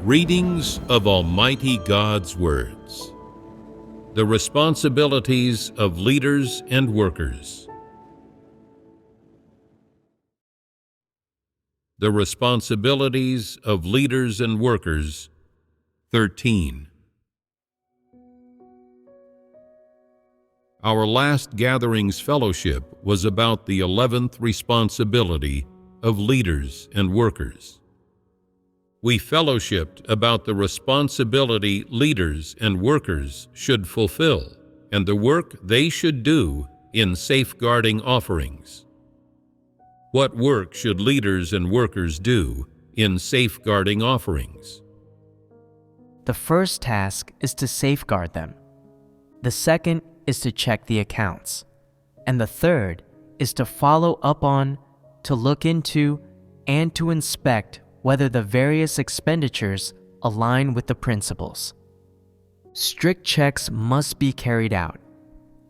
Readings of Almighty God's Words. The responsibilities of leaders and workers. The responsibilities of leaders and workers, 13. Our last gatherings fellowship was about the 11th responsibility of leaders and workers. We fellowshipped about the responsibility leaders and workers should fulfill and the work they should do in safeguarding offerings. What work should leaders and workers do in safeguarding offerings? The first task is to safeguard them. The second is to check the accounts. And the third is to follow up on, to look into, and to inspect whether the various expenditures align with the principles. Strict checks must be carried out,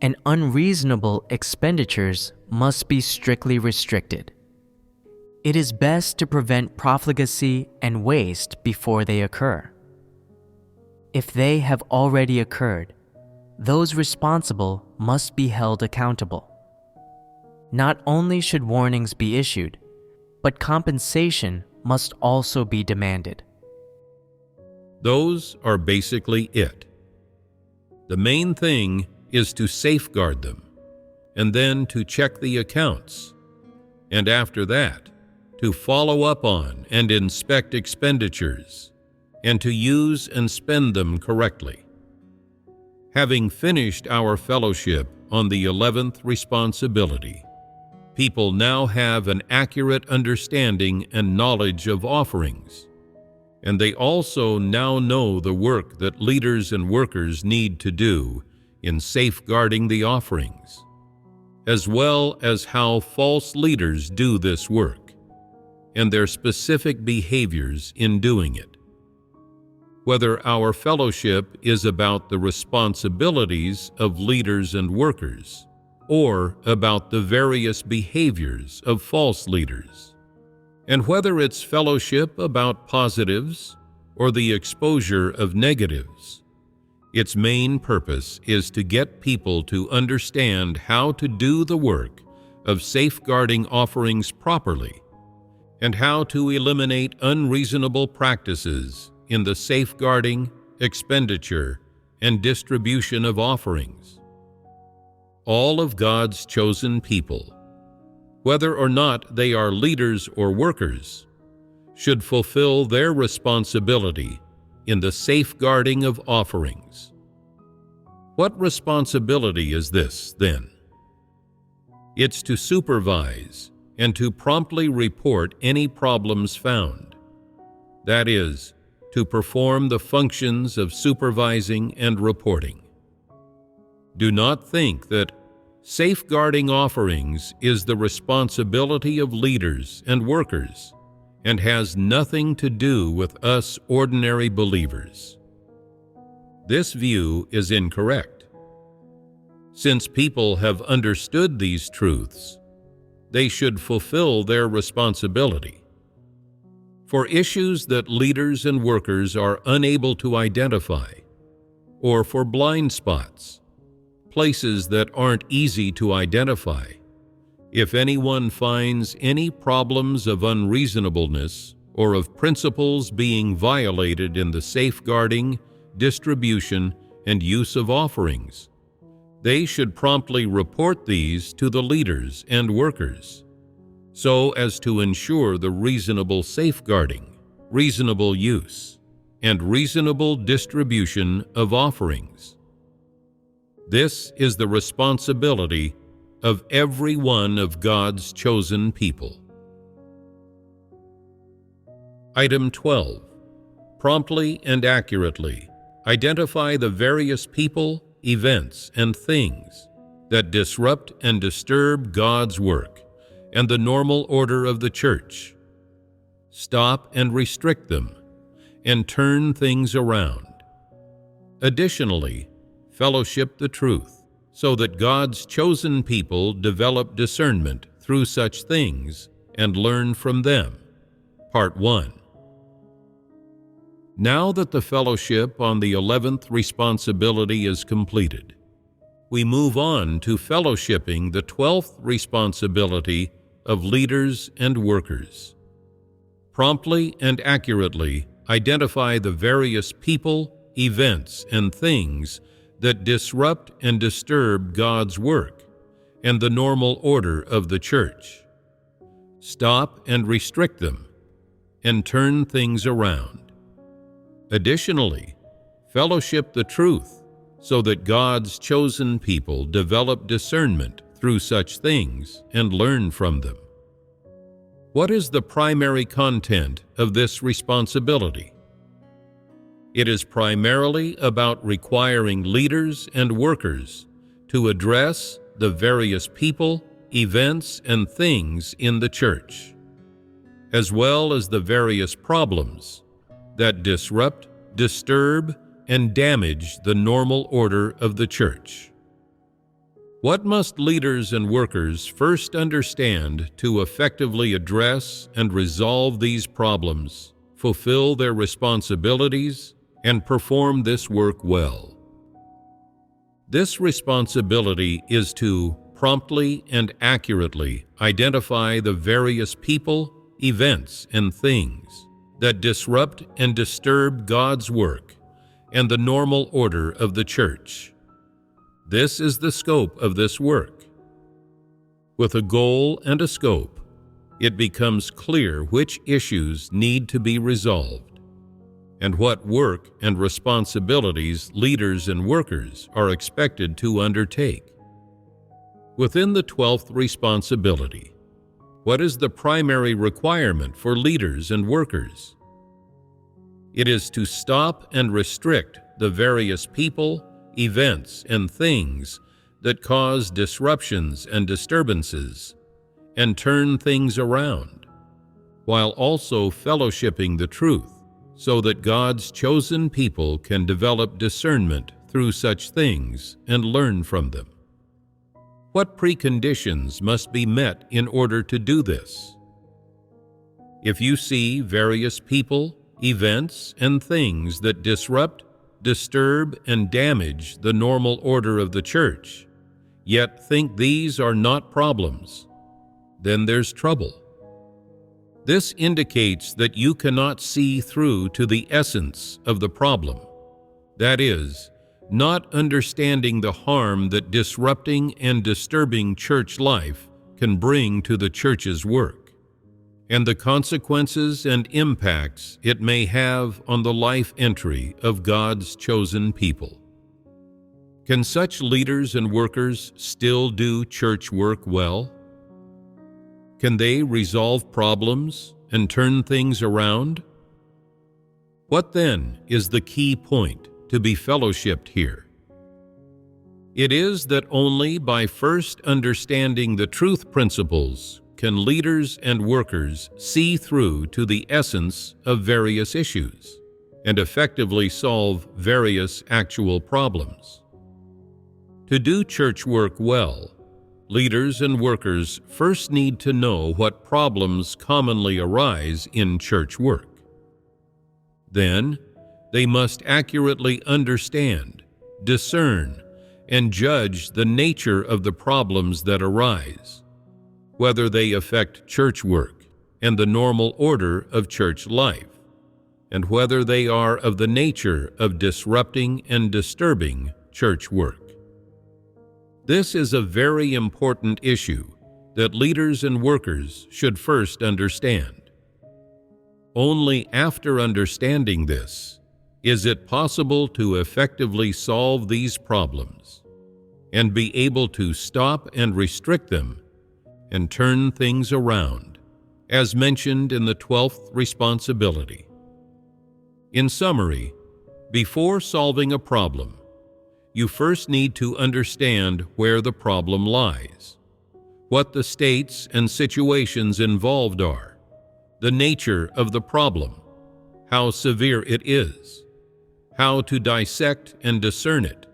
and unreasonable expenditures must be strictly restricted. It is best to prevent profligacy and waste before they occur. If they have already occurred, those responsible must be held accountable. Not only should warnings be issued, but compensation must also be demanded. Those are basically it. The main thing is to safeguard them, and then to check the accounts, and after that, to follow up on and inspect expenditures, and to use and spend them correctly. Having finished our fellowship on the 11th responsibility, people now have an accurate understanding and knowledge of offerings, and they also now know the work that leaders and workers need to do in safeguarding the offerings, as well as how false leaders do this work, and their specific behaviors in doing it. Whether our fellowship is about the responsibilities of leaders and workers, or about the various behaviors of false leaders, and whether it's fellowship about positives or the exposure of negatives, its main purpose is to get people to understand how to do the work of safeguarding offerings properly and how to eliminate unreasonable practices in the safeguarding, expenditure, and distribution of offerings. All of God's chosen people, whether or not they are leaders or workers, should fulfill their responsibility in the safeguarding of offerings. What responsibility is this, then? It's to supervise and to promptly report any problems found. That is, to perform the functions of supervising and reporting. Do not think that safeguarding offerings is the responsibility of leaders and workers and has nothing to do with us ordinary believers. This view is incorrect. Since people have understood these truths, they should fulfill their responsibility. For issues that leaders and workers are unable to identify, or for blind spots, places that aren't easy to identify, if anyone finds any problems of unreasonableness or of principles being violated in the safeguarding, distribution, and use of offerings, they should promptly report these to the leaders and workers, so as to ensure the reasonable safeguarding, reasonable use, and reasonable distribution of offerings. This is the responsibility of every one of God's chosen people. Item 12. Promptly and accurately identify the various people, events, and things that disrupt and disturb God's work and the normal order of the church. Stop and restrict them, and turn things around. Additionally, fellowship the truth, so that God's chosen people develop discernment through such things and learn from them. Part 1. Now that the fellowship on the 11th responsibility is completed, we move on to fellowshipping the 12th responsibility of leaders and workers. Promptly and accurately identify the various people, events, and things that disrupt and disturb God's work and the normal order of the church. Stop and restrict them, and turn things around. Additionally, fellowship the truth so that God's chosen people develop discernment through such things and learn from them. What is the primary content of this responsibility? It is primarily about requiring leaders and workers to address the various people, events, and things in the church, as well as the various problems that disrupt, disturb, and damage the normal order of the church. What must leaders and workers first understand to effectively address and resolve these problems, fulfill their responsibilities, and perform this work well? This responsibility is to promptly and accurately identify the various people, events, and things that disrupt and disturb God's work and the normal order of the church. This is the scope of this work. With a goal and a scope, it becomes clear which issues need to be resolved and what work and responsibilities leaders and workers are expected to undertake. Within the 12th responsibility, what is the primary requirement for leaders and workers? It is to stop and restrict the various people, events, and things that cause disruptions and disturbances, and turn things around, while also fellowshipping the truth so that God's chosen people can develop discernment through such things and learn from them. What preconditions must be met in order to do this? If you see various people, events, and things that disrupt, disturb, and damage the normal order of the church, yet think these are not problems, then there's trouble. This indicates that you cannot see through to the essence of the problem. That is, not understanding the harm that disrupting and disturbing church life can bring to the church's work, and the consequences and impacts it may have on the life entry of God's chosen people. Can such leaders and workers still do church work well? Can they resolve problems and turn things around? What then is the key point to be fellowshipped here? It is that only by first understanding the truth principles can leaders and workers see through to the essence of various issues and effectively solve various actual problems. To do church work well, leaders and workers first need to know what problems commonly arise in church work. Then, they must accurately understand, discern, and judge the nature of the problems that arise, whether they affect church work and the normal order of church life, and whether they are of the nature of disrupting and disturbing church work. This is a very important issue that leaders and workers should first understand. Only after understanding this is it possible to effectively solve these problems and be able to stop and restrict them and turn things around, as mentioned in the 12th responsibility. In summary, before solving a problem, you first need to understand where the problem lies, what the states and situations involved are, the nature of the problem, how severe it is, how to dissect and discern it,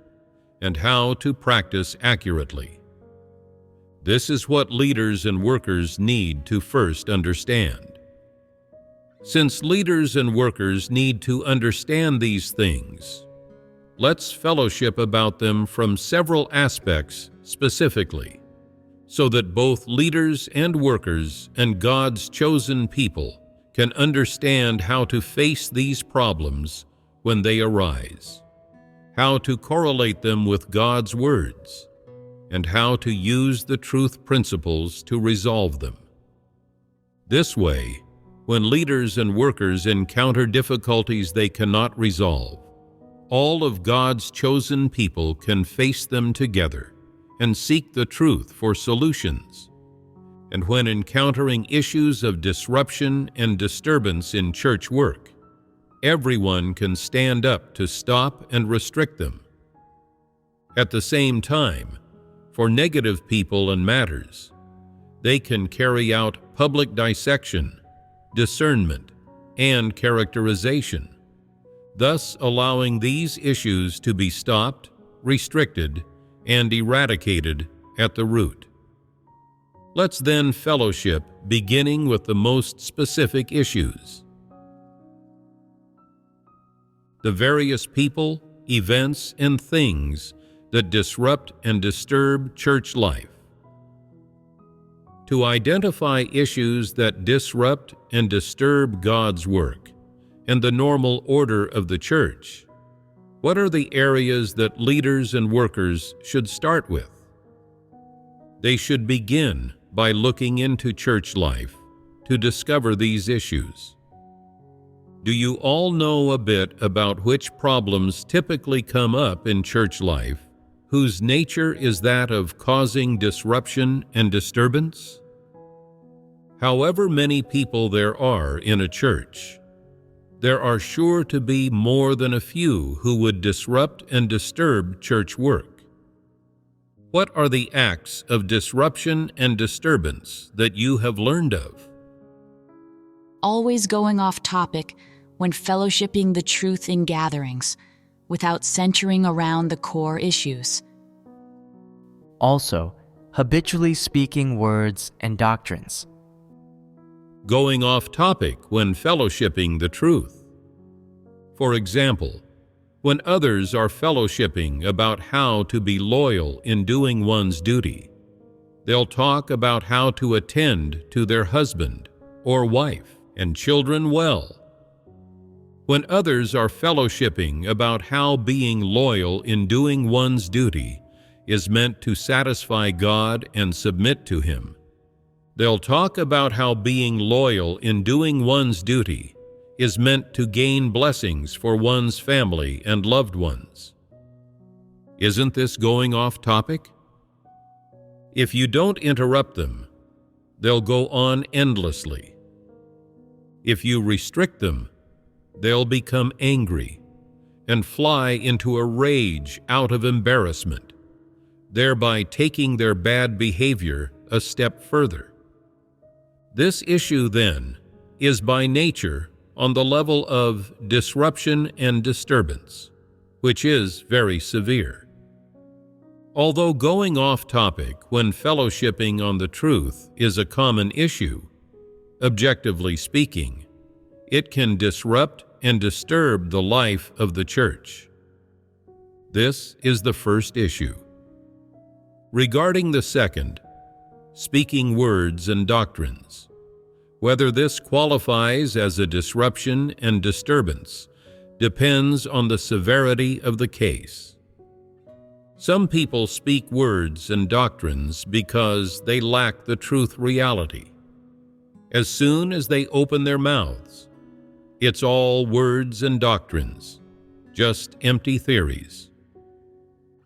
and how to practice accurately. This is what leaders and workers need to first understand. Since leaders and workers need to understand these things, let's fellowship about them from several aspects specifically, so that both leaders and workers and God's chosen people can understand how to face these problems when they arise, how to correlate them with God's words, and how to use the truth principles to resolve them. This way, when leaders and workers encounter difficulties they cannot resolve, all of God's chosen people can face them together and seek the truth for solutions. And when encountering issues of disruption and disturbance in church work, everyone can stand up to stop and restrict them. At the same time, for negative people and matters, they can carry out public dissection, discernment, and characterization, thus allowing these issues to be stopped, restricted, and eradicated at the root. Let's then fellowship, beginning with the most specific issues. The various people, events, and things that disrupt and disturb church life. To identify issues that disrupt and disturb God's work and the normal order of the church, what are the areas that leaders and workers should start with? They should begin by looking into church life to discover these issues. Do you all know a bit about which problems typically come up in church life whose nature is that of causing disruption and disturbance? However many people there are in a church, there are sure to be more than a few who would disrupt and disturb church work. What are the acts of disruption and disturbance that you have learned of? Always going off topic when fellowshipping the truth in gatherings, without centering around the core issues. Also, habitually speaking words and doctrines. Going off topic when fellowshipping the truth. For example, when others are fellowshipping about how to be loyal in doing one's duty, they'll talk about how to attend to their husband or wife and children well. When others are fellowshipping about how being loyal in doing one's duty is meant to satisfy God and submit to Him, they'll talk about how being loyal in doing one's duty is meant to gain blessings for one's family and loved ones. Isn't this going off topic? If you don't interrupt them, they'll go on endlessly. If you restrict them, they'll become angry and fly into a rage out of embarrassment, thereby taking their bad behavior a step further. This issue, then, is by nature on the level of disruption and disturbance, which is very severe. Although going off topic when fellowshipping on the truth is a common issue, objectively speaking, it can disrupt and disturb the life of the church. This is the first issue. Regarding the second, speaking words and doctrines, whether this qualifies as a disruption and disturbance depends on the severity of the case. Some people speak words and doctrines because they lack the truth reality. As soon as they open their mouths, it's all words and doctrines, just empty theories.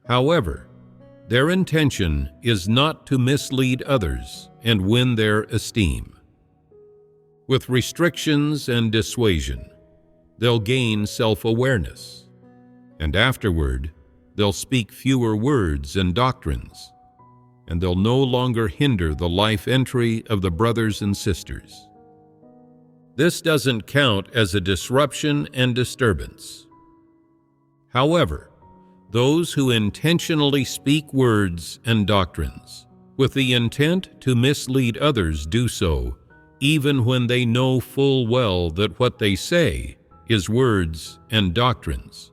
However, their intention is not to mislead others and win their esteem. With restrictions and dissuasion, they'll gain self-awareness, and afterward, they'll speak fewer words and doctrines, and they'll no longer hinder the life entry of the brothers and sisters. This doesn't count as a disruption and disturbance. However, those who intentionally speak words and doctrines with the intent to mislead others do so even when they know full well that what they say is words and doctrines.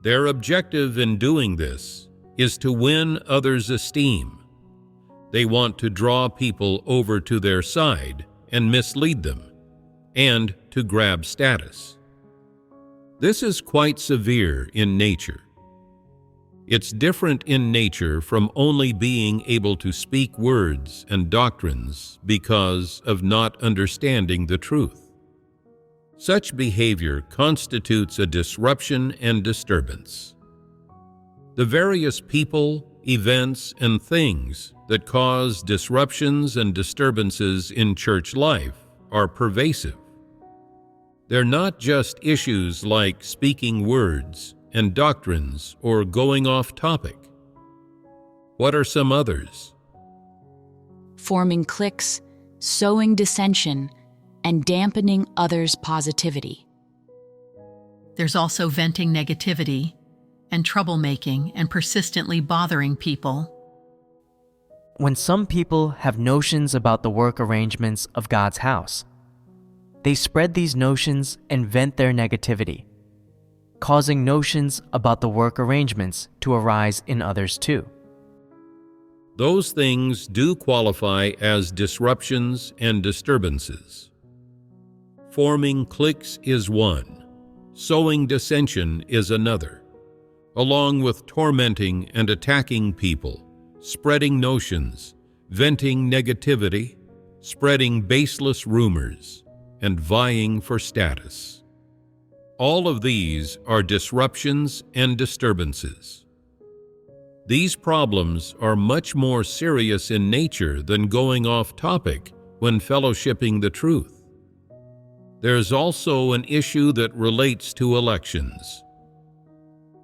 Their objective in doing this is to win others' esteem. They want to draw people over to their side and mislead them, and to grab status. This is quite severe in nature. It's different in nature from only being able to speak words and doctrines because of not understanding the truth. Such behavior constitutes a disruption and disturbance. The various people, events, and things that cause disruptions and disturbances in church life are pervasive. They're not just issues like speaking words and doctrines or going off topic. What are some others? Forming cliques, sowing dissension, and dampening others' positivity. There's also venting negativity and troublemaking and persistently bothering people. When some people have notions about the work arrangements of God's house, they spread these notions and vent their negativity, causing notions about the work arrangements to arise in others too. Those things do qualify as disruptions and disturbances. Forming cliques is one, sowing dissension is another, along with tormenting and attacking people, spreading notions, venting negativity, spreading baseless rumors, and vying for status. All of these are disruptions and disturbances. These problems are much more serious in nature than going off topic when fellowshipping the truth. There's also an issue that relates to elections.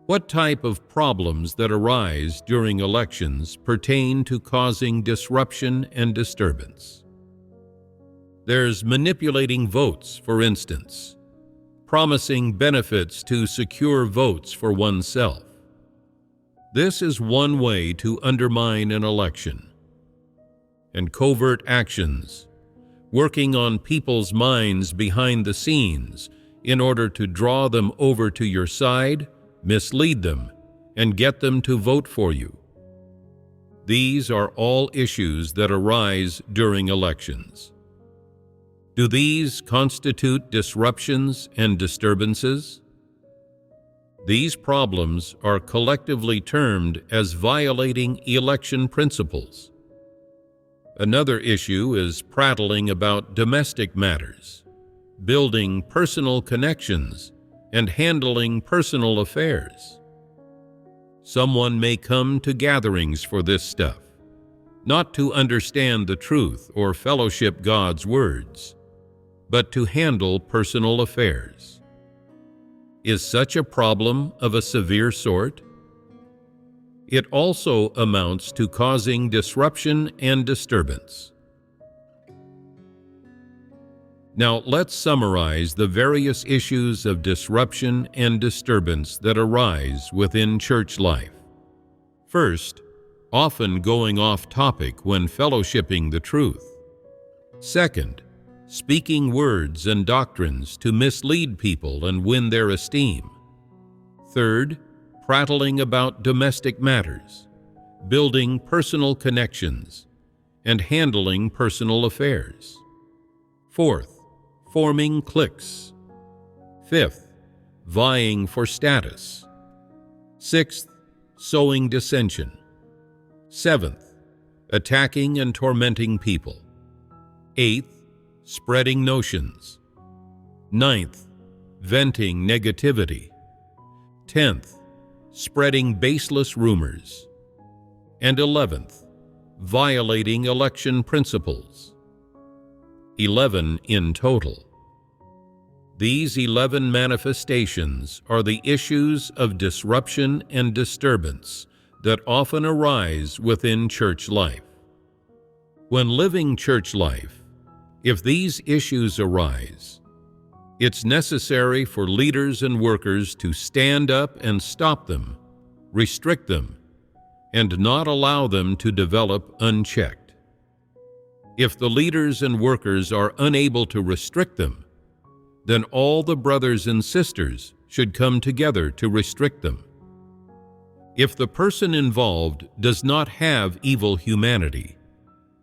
What type of problems that arise during elections pertain to causing disruption and disturbance? There's manipulating votes, for instance, promising benefits to secure votes for oneself. This is one way to undermine an election. And covert actions, working on people's minds behind the scenes in order to draw them over to your side, mislead them, and get them to vote for you. These are all issues that arise during elections. Do these constitute disruptions and disturbances? These problems are collectively termed as violating election principles. Another issue is prattling about domestic matters, building personal connections, and handling personal affairs. Someone may come to gatherings for this stuff, not to understand the truth or fellowship God's words, but to handle personal affairs. Is such a problem of a severe sort? It also amounts to causing disruption and disturbance. Now let's summarize the various issues of disruption and disturbance that arise within church life. First, often going off topic when fellowshipping the truth. Second, speaking words and doctrines to mislead people and win their esteem. Third, prattling about domestic matters, building personal connections, and handling personal affairs. Fourth, forming cliques. Fifth, vying for status. Sixth, sowing dissension. Seventh, attacking and tormenting people. Eighth, spreading notions. Ninth, venting negativity. 10th, spreading baseless rumors. And 11th, violating election principles. 11 in total. These 11 manifestations are the issues of disruption and disturbance that often arise within church life. When living church life, if these issues arise, it's necessary for leaders and workers to stand up and stop them, restrict them, and not allow them to develop unchecked. If the leaders and workers are unable to restrict them, then all the brothers and sisters should come together to restrict them. If the person involved does not have evil humanity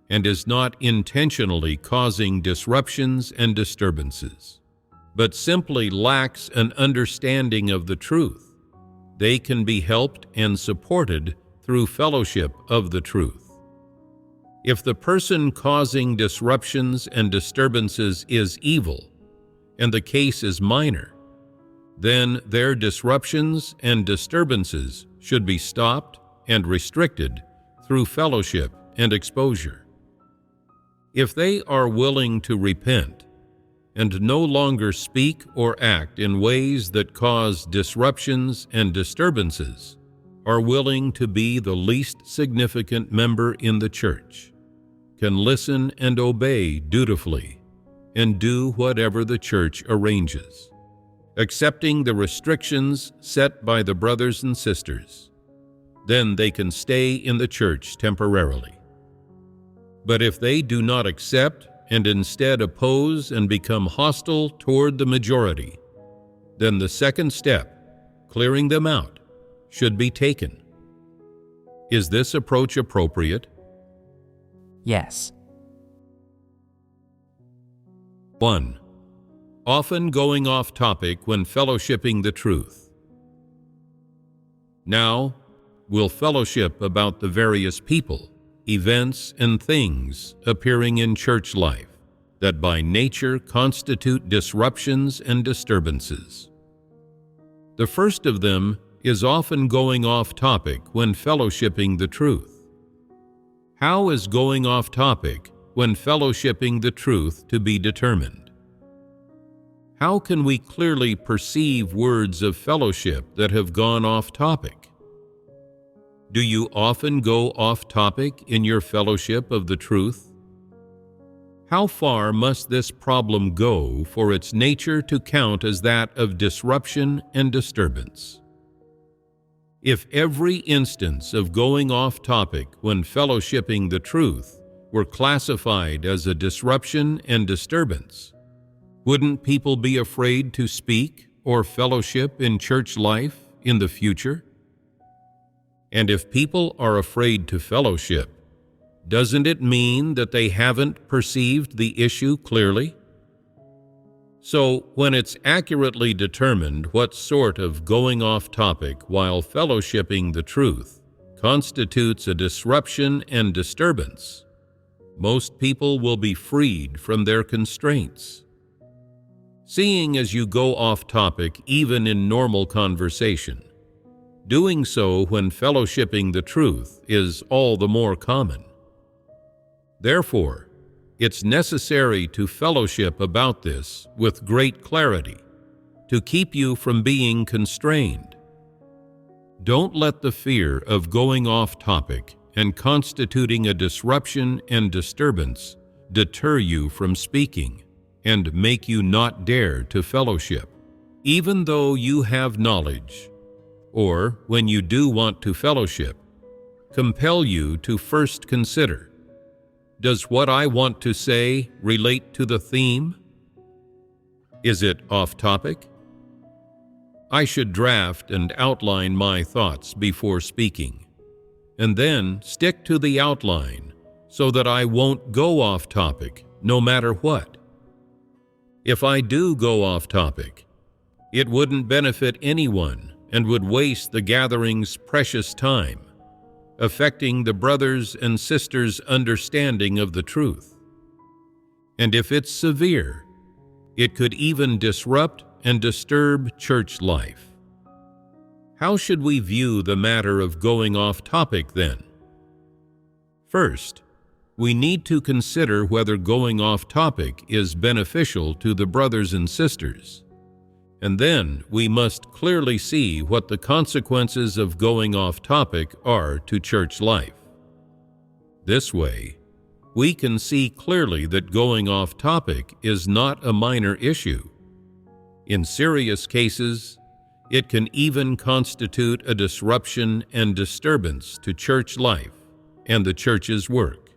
and is not intentionally causing disruptions and disturbances, but simply lacks an understanding of the truth, they can be helped and supported through fellowship of the truth. If the person causing disruptions and disturbances is evil, and the case is minor, then their disruptions and disturbances should be stopped and restricted through fellowship and exposure. If they are willing to repent and no longer speak or act in ways that cause disruptions and disturbances, are willing to be the least significant member in the church, can listen and obey dutifully, and do whatever the church arranges, accepting the restrictions set by the brothers and sisters, then they can stay in the church temporarily. But if they do not accept and instead oppose and become hostile toward the majority, then the second step, clearing them out, should be taken. Is this approach appropriate? Yes. 1. Often going off topic when fellowshipping the truth. Now, we'll fellowship about the various people, events, and things appearing in church life that by nature constitute disruptions and disturbances. The first of them is often going off topic when fellowshipping the truth. How is going off topic when fellowshipping the truth to be determined? How can we clearly perceive words of fellowship that have gone off topic? Do you often go off topic in your fellowship of the truth? How far must this problem go for its nature to count as that of disruption and disturbance? If every instance of going off topic when fellowshipping the truth were classified as a disruption and disturbance, wouldn't people be afraid to speak or fellowship in church life in the future? And if people are afraid to fellowship, doesn't it mean that they haven't perceived the issue clearly? So, when it's accurately determined what sort of going off topic while fellowshipping the truth constitutes a disruption and disturbance, most people will be freed from their constraints. Seeing as you go off topic even in normal conversation, doing so when fellowshipping the truth is all the more common. Therefore, it's necessary to fellowship about this with great clarity to keep you from being constrained. Don't let the fear of going off topic and constituting a disruption and disturbance deter you from speaking and make you not dare to fellowship, even though you have knowledge, or when you do want to fellowship, compel you to first consider, does what I want to say relate to the theme? Is it off topic? I should draft and outline my thoughts before speaking, and then stick to the outline so that I won't go off topic no matter what. If I do go off topic, it wouldn't benefit anyone and would waste the gathering's precious time, affecting the brothers and sisters' understanding of the truth. And if it's severe, it could even disrupt and disturb church life. How should we view the matter of going off topic then? First, we need to consider whether going off topic is beneficial to the brothers and sisters. And then we must clearly see what the consequences of going off topic are to church life. This way, we can see clearly that going off topic is not a minor issue. In serious cases, it can even constitute a disruption and disturbance to church life and the church's work.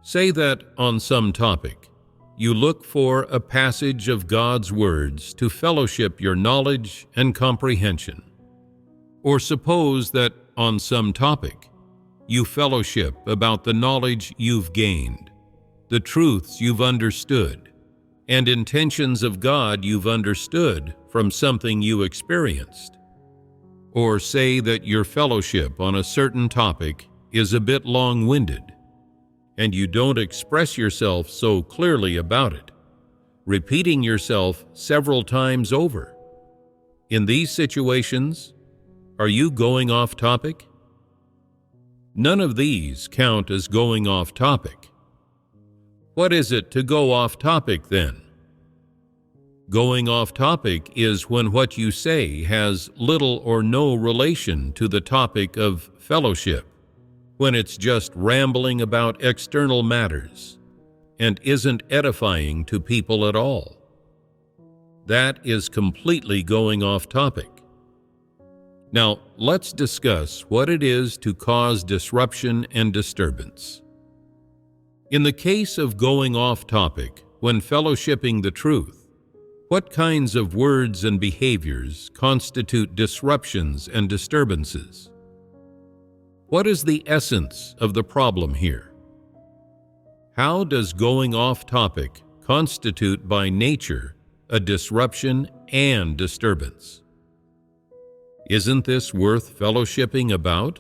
Say that on some topic, you look for a passage of God's words to fellowship your knowledge and comprehension. Or suppose that on some topic, you fellowship about the knowledge you've gained, the truths you've understood, and intentions of God you've understood from something you experienced. Or say that your fellowship on a certain topic is a bit long-winded, and you don't express yourself so clearly about it, repeating yourself several times over. In these situations, are you going off topic? None of these count as going off topic. What is it to go off topic then? Going off topic is when what you say has little or no relation to the topic of fellowship, when it's just rambling about external matters and isn't edifying to people at all. That is completely going off topic. Now, let's discuss what it is to cause disruption and disturbance. In the case of going off topic when fellowshipping the truth, what kinds of words and behaviors constitute disruptions and disturbances? What is the essence of the problem here? How does going off topic constitute by nature a disruption and disturbance? Isn't this worth fellowshipping about?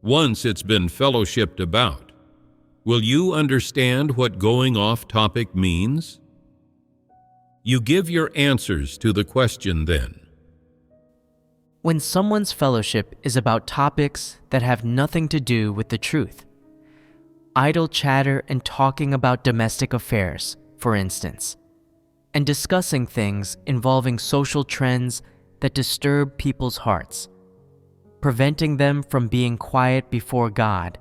Once it's been fellowshipped about, will you understand what going off topic means? You give your answers to the question then. When someone's fellowship is about topics that have nothing to do with the truth, idle chatter and talking about domestic affairs, for instance, and discussing things involving social trends that disturb people's hearts, preventing them from being quiet before God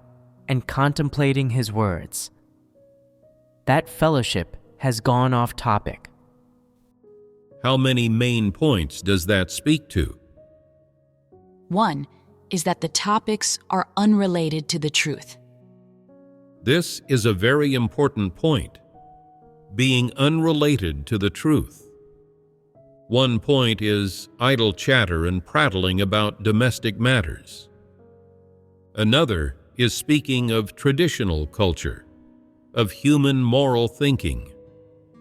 and contemplating His words. That fellowship has gone off topic. How many main points does that speak to? One is that the topics are unrelated to the truth. This is a very important point, being unrelated to the truth. One point is idle chatter and prattling about domestic matters. Another is speaking of traditional culture, of human moral thinking,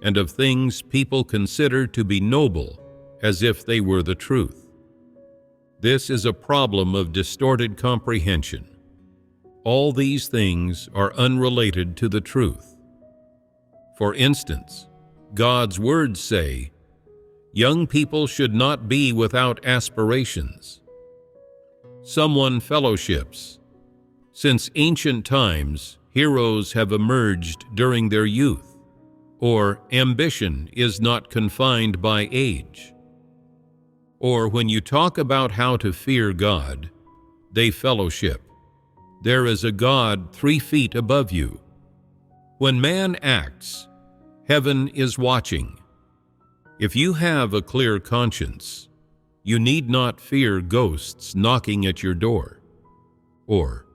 and of things people consider to be noble as if they were the truth. This is a problem of distorted comprehension. All these things are unrelated to the truth. For instance, God's words say, young people should not be without aspirations. Someone fellowships. Since ancient times, heroes have emerged during their youth, or ambition is not confined by age. Or when you talk about how to fear God, they fellowship. There is a God 3 feet above you. When man acts, heaven is watching. If you have a clear conscience, you need not fear ghosts knocking at your door. Or,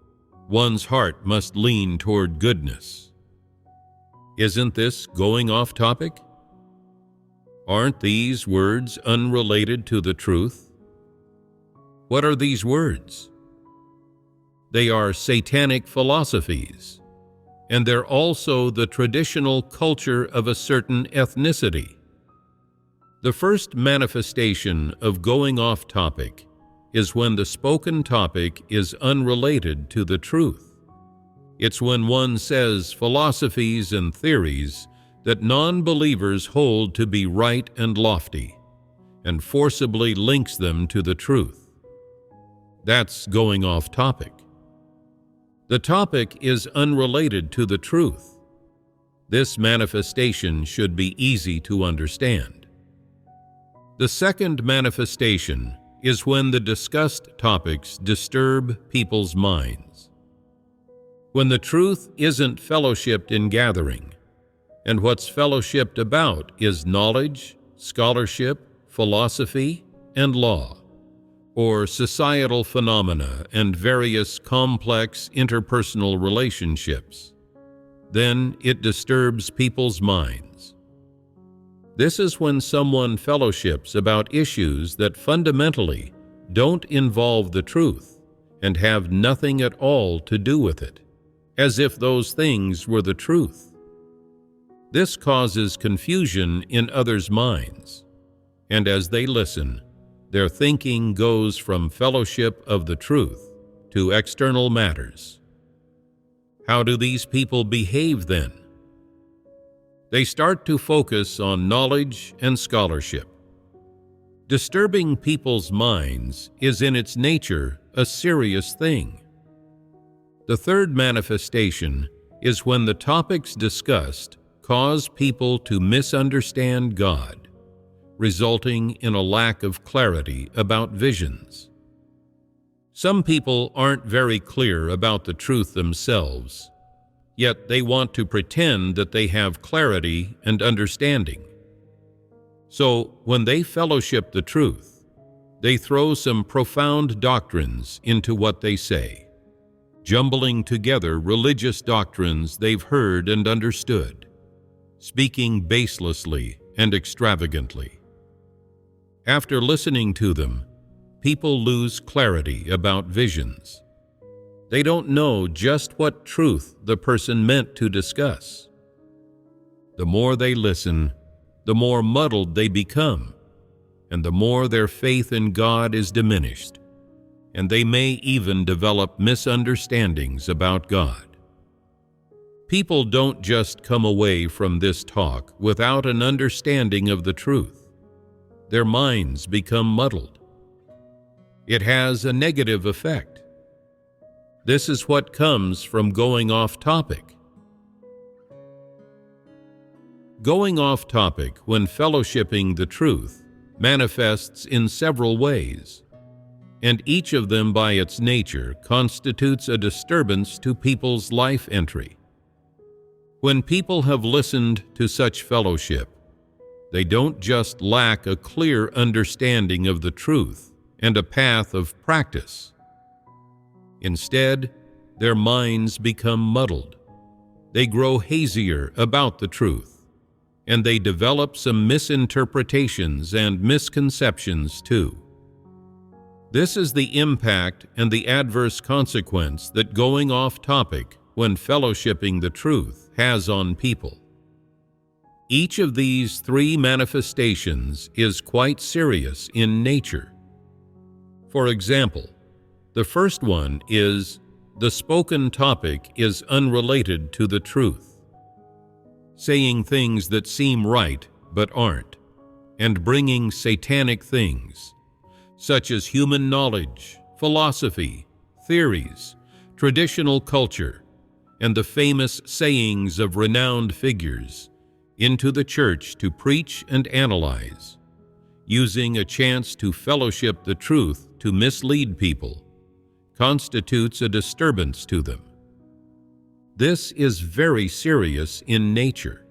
one's heart must lean toward goodness. Isn't this going off topic? Aren't these words unrelated to the truth? What are these words? They are satanic philosophies, and they're also the traditional culture of a certain ethnicity. The first manifestation of going off topic is when the spoken topic is unrelated to the truth. It's when one says philosophies and theories that non-believers hold to be right and lofty, and forcibly links them to the truth. That's going off topic. The topic is unrelated to the truth. This manifestation should be easy to understand. The second manifestation is when the discussed topics disturb people's minds. When the truth isn't fellowshipped in gathering, and what's fellowshipped about is knowledge, scholarship, philosophy, and law, or societal phenomena and various complex interpersonal relationships. then it disturbs people's minds. This is when someone fellowships about issues that fundamentally don't involve the truth and have nothing at all to do with it, as if those things were the truth. This causes confusion in others' minds, and as they listen, their thinking goes from fellowship of the truth to external matters. How do these people behave then? They start to focus on knowledge and scholarship. Disturbing people's minds is in its nature a serious thing. The third manifestation is when the topics discussed cause people to misunderstand God, resulting in a lack of clarity about visions. Some people aren't very clear about the truth themselves, yet they want to pretend that they have clarity and understanding. So, when they fellowship the truth, they throw some profound doctrines into what they say, jumbling together religious doctrines they've heard and understood, speaking baselessly and extravagantly. After listening to them, people lose clarity about visions. They don't know just what truth the person meant to discuss. The more they listen, the more muddled they become, and the more their faith in God is diminished, and they may even develop misunderstandings about God. People don't just come away from this talk without an understanding of the truth. Their minds become muddled. It has a negative effect. This is what comes from going off topic. Going off topic when fellowshipping the truth manifests in several ways, and each of them by its nature constitutes a disturbance to people's life entry. When people have listened to such fellowship, they don't just lack a clear understanding of the truth and a path of practice. Instead, their minds become muddled. They grow hazier about the truth, and they develop some misinterpretations and misconceptions too. This is the impact and the adverse consequence that going off topic when fellowshipping the truth has on people. Each of these three manifestations is quite serious in nature. For example, the first one is the spoken topic is unrelated to the truth, saying things that seem right but aren't, and bringing satanic things, such as human knowledge, philosophy, theories, traditional culture, and the famous sayings of renowned figures, into the church to preach and analyze, using a chance to fellowship the truth to mislead people, constitutes a disturbance to them. This is very serious in nature.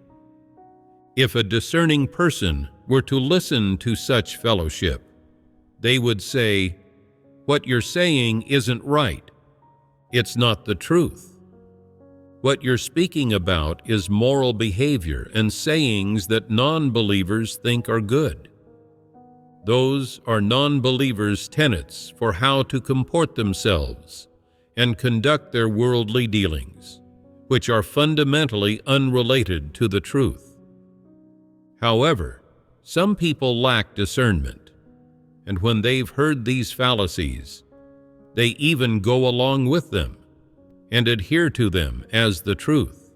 If a discerning person were to listen to such fellowship, they would say, "What you're saying isn't right. It's not the truth. What you're speaking about is moral behavior and sayings that non-believers think are good. Those are non-believers' tenets for how to comport themselves and conduct their worldly dealings, which are fundamentally unrelated to the truth." However, some people lack discernment, and when they've heard these fallacies, they even go along with them and adhere to them as the truth.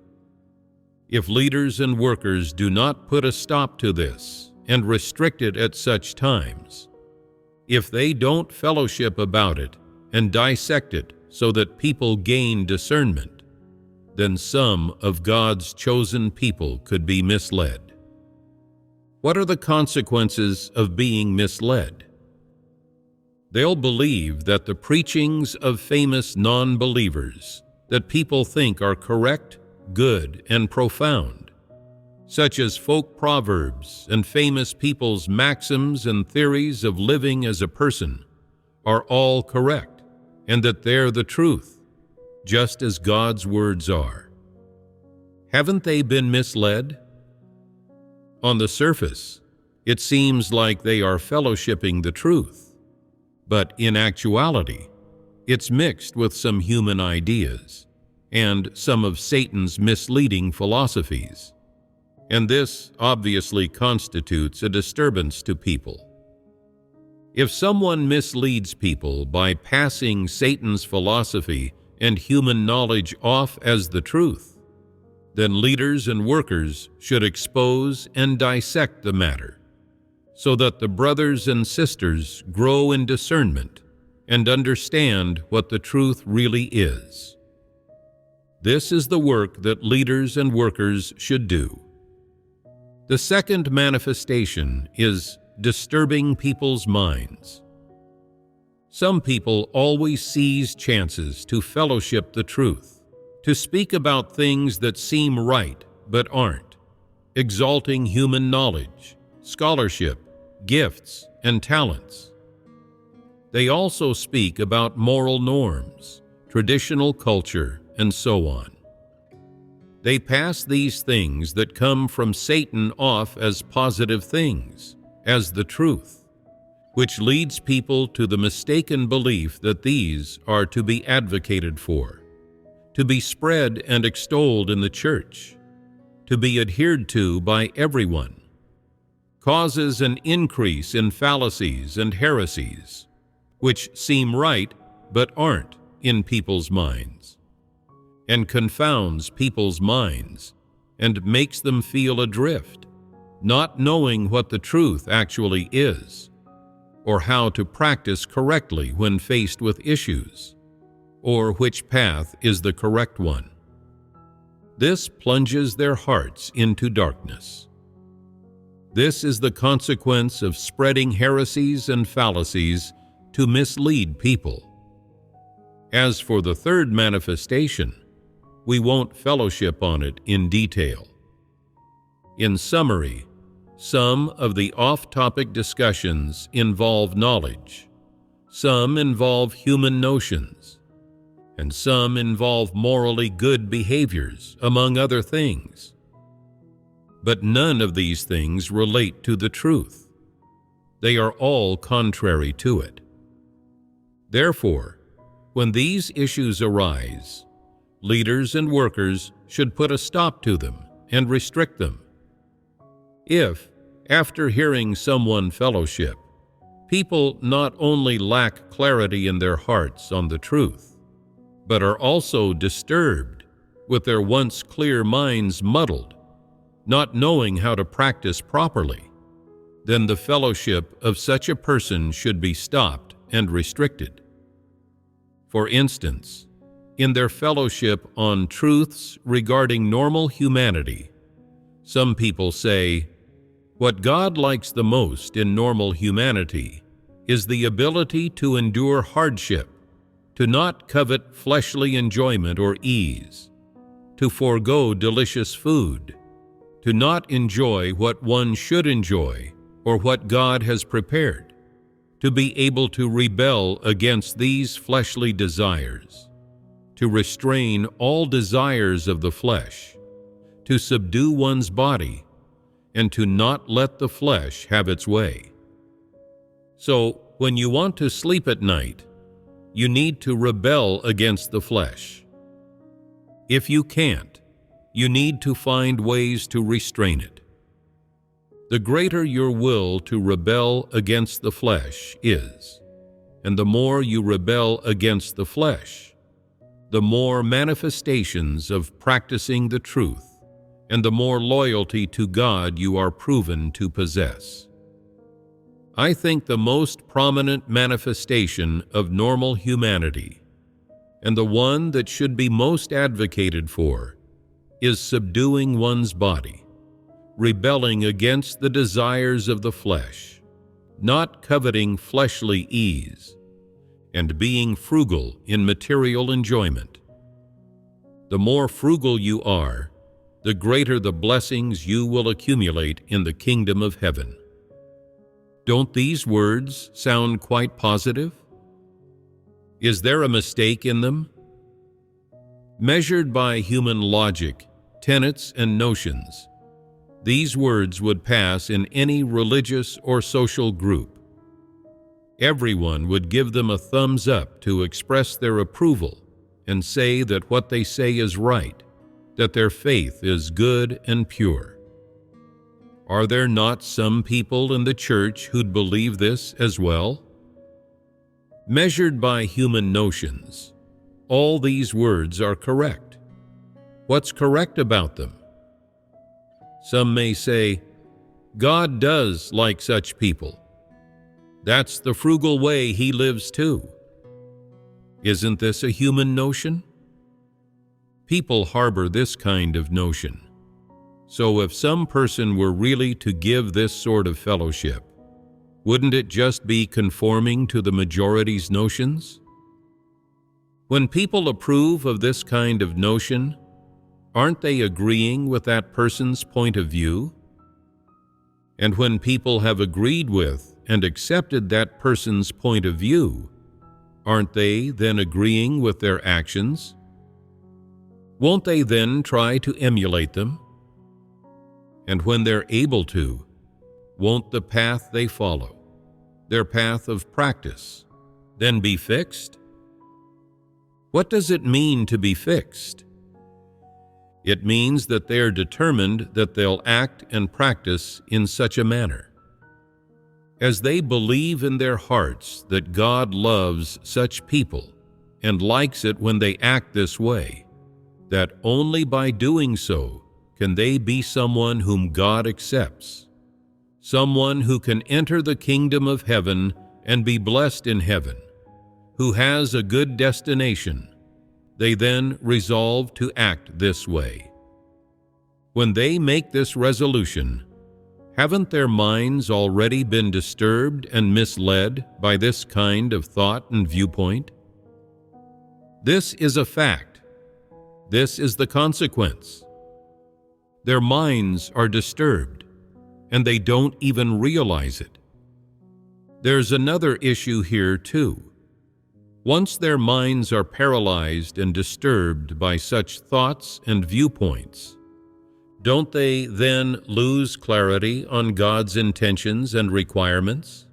If leaders and workers do not put a stop to this and restrict it at such times, if they don't fellowship about it and dissect it so that people gain discernment, then some of God's chosen people could be misled. What are the consequences of being misled? They'll believe that the preachings of famous non-believers that people think are correct, good, and profound, such as folk proverbs and famous people's maxims and theories of living as a person, are all correct, and that they're the truth, just as God's words are. Haven't they been misled? On the surface, it seems like they are fellowshipping the truth, but in actuality, it's mixed with some human ideas and some of Satan's misleading philosophies, and this obviously constitutes a disturbance to people. If someone misleads people by passing Satan's philosophy and human knowledge off as the truth, then leaders and workers should expose and dissect the matter, so that the brothers and sisters grow in discernment and understand what the truth really is. This is the work that leaders and workers should do. The second manifestation is disturbing people's minds. Some people always seize chances to fellowship the truth, to speak about things that seem right but aren't, exalting human knowledge, scholarship, gifts, and talents. They also speak about moral norms, traditional culture, and so on. They pass these things that come from Satan off as positive things, as the truth, which leads people to the mistaken belief that these are to be advocated for, to be spread and extolled in the church, to be adhered to by everyone, causes an increase in fallacies and heresies, which seem right but aren't in people's minds, and confounds people's minds and makes them feel adrift, not knowing what the truth actually is, or how to practice correctly when faced with issues, or which path is the correct one. This plunges their hearts into darkness. This is the consequence of spreading heresies and fallacies to mislead people. As for the third manifestation, we won't fellowship on it in detail. In summary, some of the off-topic discussions involve knowledge, some involve human notions, and some involve morally good behaviors, among other things. But none of these things relate to the truth. They are all contrary to it. Therefore, when these issues arise, leaders and workers should put a stop to them and restrict them. If, after hearing someone fellowship, people not only lack clarity in their hearts on the truth, but are also disturbed, with their once clear minds muddled, not knowing how to practice properly, then the fellowship of such a person should be stopped and restricted. For instance, in their fellowship on truths regarding normal humanity, some people say, "What God likes the most in normal humanity is the ability to endure hardship, to not covet fleshly enjoyment or ease, to forego delicious food, to not enjoy what one should enjoy or what God has prepared, to be able to rebel against these fleshly desires, to restrain all desires of the flesh, to subdue one's body, and to not let the flesh have its way." So, when you want to sleep at night, you need to rebel against the flesh. If you can't, you need to find ways to restrain it. The greater your will to rebel against the flesh is, and the more you rebel against the flesh, the more manifestations of practicing the truth and the more loyalty to God you are proven to possess. I think the most prominent manifestation of normal humanity, and the one that should be most advocated for, is subduing one's body, rebelling against the desires of the flesh, not coveting fleshly ease, and being frugal in material enjoyment. The more frugal you are, the greater the blessings you will accumulate in the kingdom of heaven. Don't these words sound quite positive? Is there a mistake in them? Measured by human logic, tenets, and notions, these words would pass in any religious or social group. Everyone would give them a thumbs up to express their approval and say that what they say is right, that their faith is good and pure. Are there not some people in the church who'd believe this as well? Measured by human notions, all these words are correct. What's correct about them? Some may say, God does like such people. That's the frugal way He lives too. Isn't this a human notion? People harbor this kind of notion. So if some person were really to give this sort of fellowship, wouldn't it just be conforming to the majority's notions? When people approve of this kind of notion, aren't they agreeing with that person's point of view? And when people have agreed with and accepted that person's point of view, aren't they then agreeing with their actions? Won't they then try to emulate them? And when they're able to, won't the path they follow, their path of practice, then be fixed? What does it mean to be fixed? It means that they are determined that they'll act and practice in such a manner. As they believe in their hearts that God loves such people and likes it when they act this way, that only by doing so can they be someone whom God accepts, someone who can enter the kingdom of heaven and be blessed in heaven, who has a good destination. They then resolve to act this way. When they make this resolution, haven't their minds already been disturbed and misled by this kind of thought and viewpoint? This is a fact. This is the consequence. Their minds are disturbed, and they don't even realize it. There's another issue here, too. Once their minds are paralyzed and disturbed by such thoughts and viewpoints, don't they then lose clarity on God's intentions and requirements?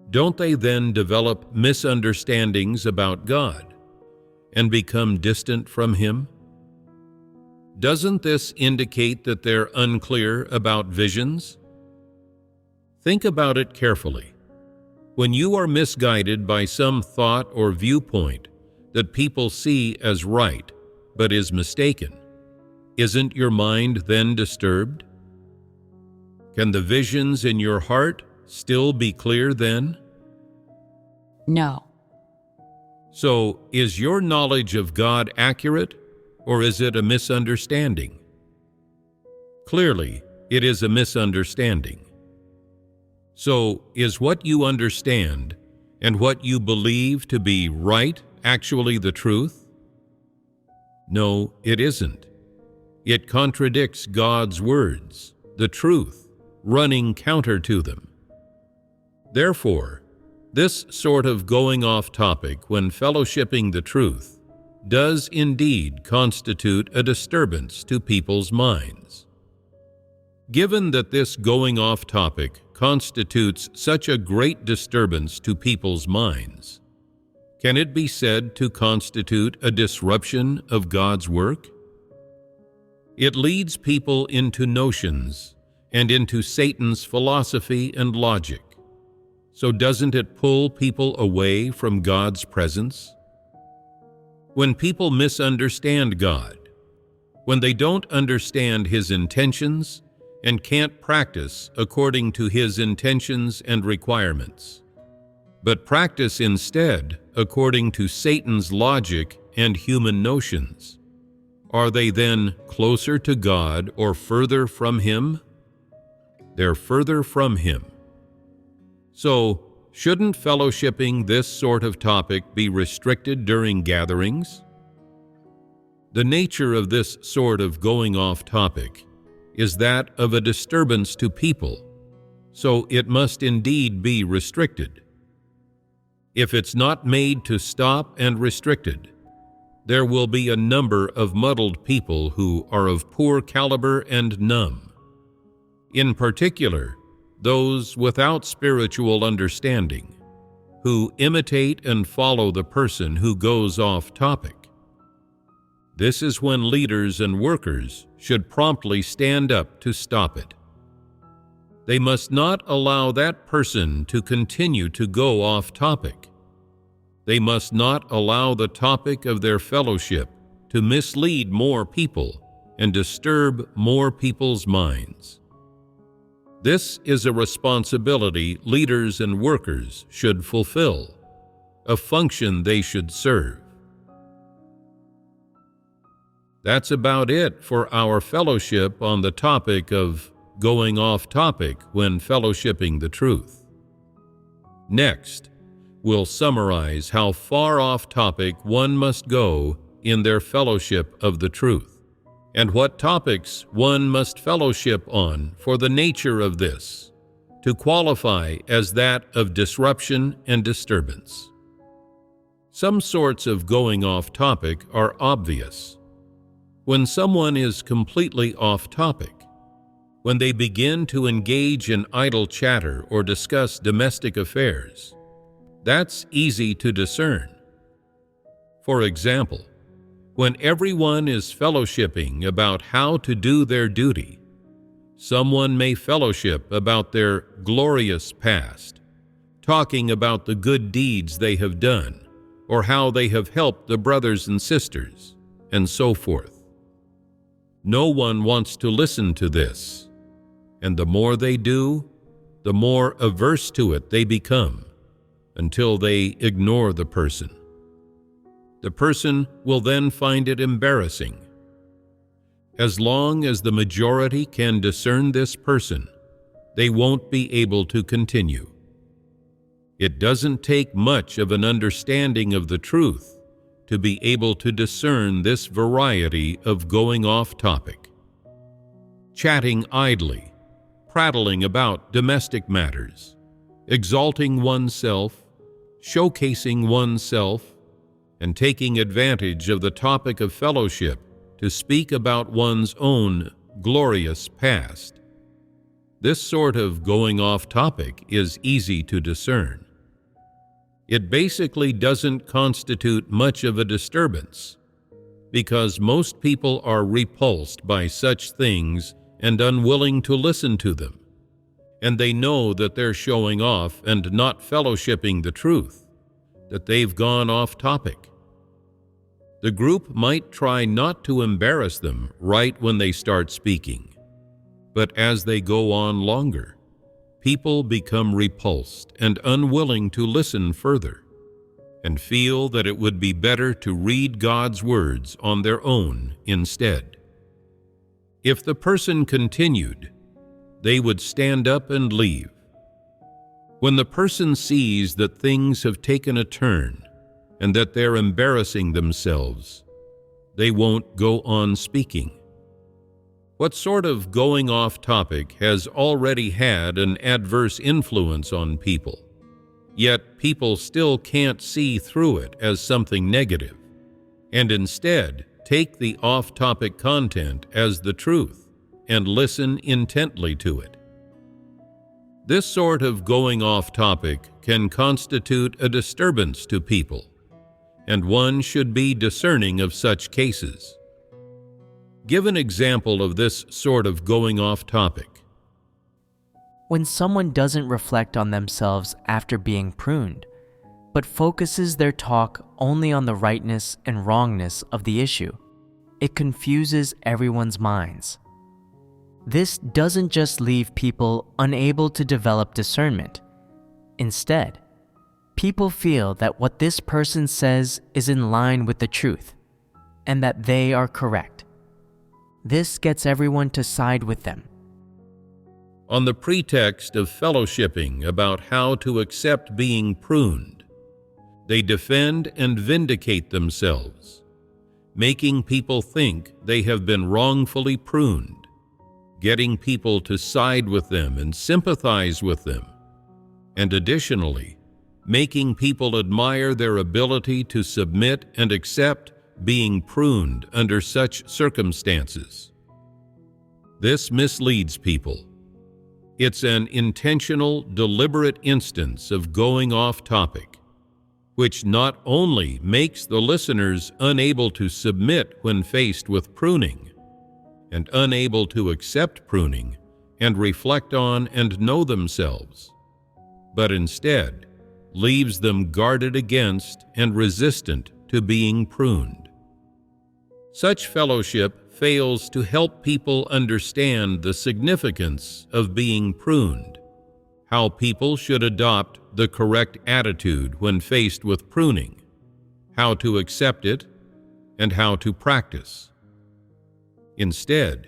Don't they then develop misunderstandings about God and become distant from Him? Doesn't this indicate that they're unclear about visions? Think about it carefully. When you are misguided by some thought or viewpoint that people see as right but is mistaken, isn't your mind then disturbed? Can the visions in your heart still be clear then? No. So, is your knowledge of God accurate, or is it a misunderstanding? Clearly, it is a misunderstanding. So, is what you understand and what you believe to be right actually the truth? No, it isn't. It contradicts God's words, the truth, running counter to them. Therefore, this sort of going off topic when fellowshipping the truth does indeed constitute a disturbance to people's minds. Given that this going off topic constitutes such a great disturbance to people's minds, can it be said to constitute a disruption of God's work? It leads people into notions and into Satan's philosophy and logic. So doesn't it pull people away from God's presence? When people misunderstand God, when they don't understand His intentions and can't practice according to His intentions and requirements, but practice instead according to Satan's logic and human notions, are they then closer to God or further from Him? They're further from Him. So, shouldn't fellowshipping this sort of topic be restricted during gatherings? The nature of this sort of going off topic is that of a disturbance to people, so it must indeed be restricted. If it's not made to stop and restricted, there will be a number of muddled people who are of poor caliber and numb. In particular, those without spiritual understanding, who imitate and follow the person who goes off topic. This is when leaders and workers should promptly stand up to stop it. They must not allow that person to continue to go off topic. They must not allow the topic of their fellowship to mislead more people and disturb more people's minds. This is a responsibility leaders and workers should fulfill, a function they should serve. That's about it for our fellowship on the topic of going off topic when fellowshipping the truth. Next, we'll summarize how far off topic one must go in their fellowship of the truth, and what topics one must fellowship on for the nature of this, to qualify as that of disruption and disturbance. Some sorts of going off topic are obvious. When someone is completely off topic, when they begin to engage in idle chatter or discuss domestic affairs, that's easy to discern. For example, when everyone is fellowshipping about how to do their duty, someone may fellowship about their glorious past, talking about the good deeds they have done, or how they have helped the brothers and sisters, and so forth. No one wants to listen to this, and the more they do, the more averse to it they become, until they ignore the person. The person will then find it embarrassing. As long as the majority can discern this person, they won't be able to continue. It doesn't take much of an understanding of the truth to be able to discern this variety of going off topic. Chatting idly, prattling about domestic matters, exalting oneself, showcasing oneself, and taking advantage of the topic of fellowship to speak about one's own glorious past. This sort of going off topic is easy to discern. It basically doesn't constitute much of a disturbance, because most people are repulsed by such things and unwilling to listen to them, and they know that they're showing off and not fellowshipping the truth, that they've gone off topic. The group might try not to embarrass them right when they start speaking, but as they go on longer, people become repulsed and unwilling to listen further, and feel that it would be better to read God's words on their own instead. If the person continued, they would stand up and leave. When the person sees that things have taken a turn and that they're embarrassing themselves, they won't go on speaking. What sort of going off topic has already had an adverse influence on people, yet people still can't see through it as something negative, and instead take the off-topic content as the truth and listen intently to it? This sort of going off topic can constitute a disturbance to people, and one should be discerning of such cases. Give an example of this sort of going off topic. When someone doesn't reflect on themselves after being pruned, but focuses their talk only on the rightness and wrongness of the issue, it confuses everyone's minds. This doesn't just leave people unable to develop discernment. Instead, people feel that what this person says is in line with the truth, and that they are correct. This gets everyone to side with them. On the pretext of fellowshipping about how to accept being pruned, they defend and vindicate themselves, making people think they have been wrongfully pruned, getting people to side with them and sympathize with them, and additionally, making people admire their ability to submit and accept being pruned under such circumstances. This misleads people. It's an intentional, deliberate instance of going off topic, which not only makes the listeners unable to submit when faced with pruning, and unable to accept pruning and reflect on and know themselves, but instead leaves them guarded against and resistant to being pruned. Such fellowship fails to help people understand the significance of being pruned, how people should adopt the correct attitude when faced with pruning, how to accept it, and how to practice. Instead,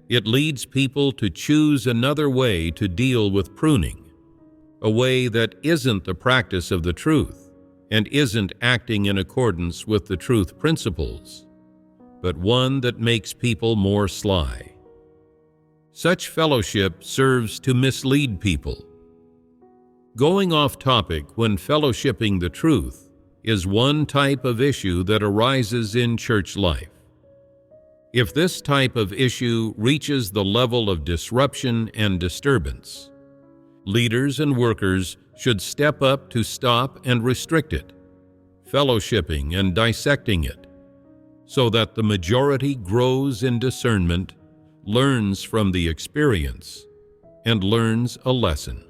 it leads people to choose another way to deal with pruning, a way that isn't the practice of the truth and isn't acting in accordance with the truth principles, but one that makes people more sly. Such fellowship serves to mislead people. Going off topic when fellowshipping the truth is one type of issue that arises in church life. If this type of issue reaches the level of disruption and disturbance, leaders and workers should step up to stop and restrict it, fellowshipping and dissecting it, so that the majority grows in discernment, learns from the experience, and learns a lesson.